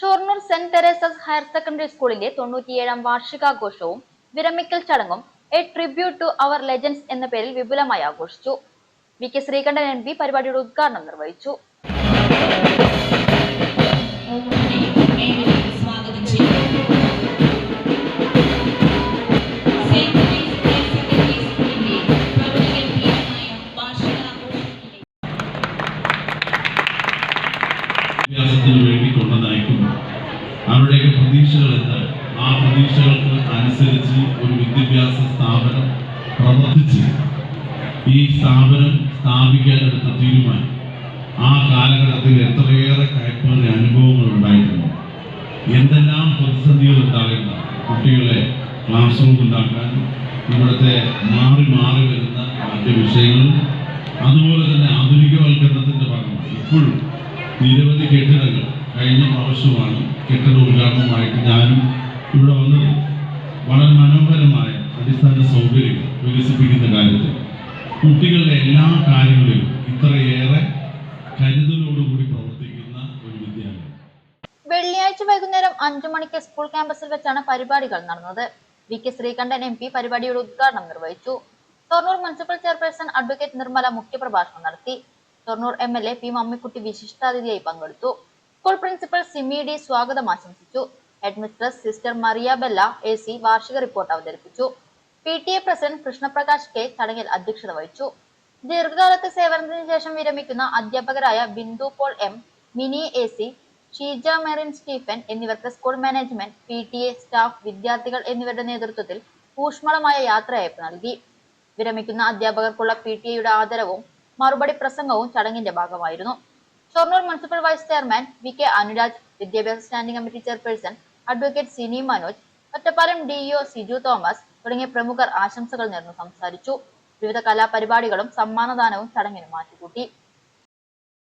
Shoranur saint Teresa's higher secondary സ്കൂളിന്റെ 97ാം വാർഷികാഘോഷവും വിരമിക്കൽ ചടങ്ങും a tribute to our legends എന്ന പേരിൽ വിപുലമായി ആഘോഷിച്ചു. വി കെ ശ്രീകണ്ഠൻ MP പരിപാടിയുടെ ഉദ്ഘാടനം നിർവഹിച്ചു. വേണ്ടി കൊണ്ടുവന്നയക്കുന്നു. അവരുടെയൊക്കെ പ്രതീക്ഷകൾ എന്താണ്? ആ പ്രതീക്ഷകൾക്ക് അനുസരിച്ച് ഒരു വിദ്യാഭ്യാസ സ്ഥാപനം പ്രവർത്തിച്ച് ഈ സ്ഥാപനം സ്ഥാപിക്കാനെടുത്ത തീരുമാനം ആ കാലഘട്ടത്തിൽ എത്രയേറെ കയറ്റേറിയ അനുഭവങ്ങൾ ഉണ്ടായിട്ടുണ്ട്. എന്തെല്ലാം പ്രതിസന്ധികൾ ഉണ്ടാകേണ്ട കുട്ടികളെ ക്ലാസ് റൂം ഉണ്ടാക്കാൻ, ഇവിടുത്തെ മാറി മാറി വരുന്ന മറ്റ് വിഷയങ്ങളും അതുപോലെ തന്നെ ആധുനികവൽക്കരണത്തിന്റെ ഭാഗമായി ഇപ്പോഴും നിരവധി കെട്ടിടങ്ങൾ കഴിഞ്ഞ പ്രാവശ്യമാണ് കെട്ടിട ഉദ്ഘാടനമായിട്ട് ഞാനും ഇവിടെ വന്നത്. വളരെ മനോഹരമായ അടിസ്ഥാന സൗകര്യങ്ങൾ വികസിപ്പിക്കുന്ന കാര്യത്തിൽ കുട്ടികളുടെ എല്ലാ കാര്യങ്ങളിലും ഇത്രയേറെ കരുതലോടുകൂടി പ്രവർത്തിക്കുന്ന ഒരു വിദ്യാലയം. വെള്ളിയാഴ്ച വൈകുന്നേരം 5 മണിക്ക് സ്കൂൾ ക്യാമ്പസിൽ വെച്ചാണ് പരിപാടികൾ നടന്നത്. വി കെ ശ്രീകണ്ഠൻ MP പരിപാടിയുടെ ഉദ്ഘാടനം നിർവഹിച്ചു. Shoranur municipal chairperson advocate Nirmala മുഖ്യപ്രഭാഷണം നടത്തി. ഷൊർണൂർ MLA P മമ്മിക്കുട്ടി വിശിഷ്ടാതിഥിയായി പങ്കെടുത്തു. സ്കൂൾ പ്രിൻസിപ്പൽ സിമി D സ്വാഗതം ആശംസിച്ചു. Head mistress sister Maria Bella AC വാർഷിക റിപ്പോർട്ട് അവതരിപ്പിച്ചു. PTA പ്രസിഡന്റ് കൃഷ്ണപ്രകാശ് K ചടങ്ങിൽ അധ്യക്ഷത വഹിച്ചു. ദീർഘകാലത്തെ സേവനത്തിന് ശേഷം വിരമിക്കുന്ന അധ്യാപകരായ ബിന്ദു പോൾ M, മിനി AC, ഷീജ മെറിൻ സ്റ്റീഫൻ എന്നിവർക്ക് സ്കൂൾ മാനേജ്മെന്റ്, PTA സ്റ്റാഫ്, വിദ്യാർത്ഥികൾ എന്നിവരുടെ നേതൃത്വത്തിൽ ഊഷ്മളമായ യാത്രയയപ്പ് നൽകി. വിരമിക്കുന്ന അധ്യാപകർക്കുള്ള PTA ആദരവും മറുപടി പ്രസംഗവും ചടങ്ങിന്റെ ഭാഗമായിരുന്നു. Shoranur municipal vice chairman VK Anuraj, വിദ്യാഭ്യാസ standing committee chairperson advocate Sini Manoj, Ottapalam DEO Siju Thomas തുടങ്ങിയ പ്രമുഖർ ആശംസകൾ നേർന്നു സംസാരിച്ചു. വിവിധ കലാപരിപാടികളും സമ്മാനദാനവും ചടങ്ങിന് മാറ്റുകൂട്ടി.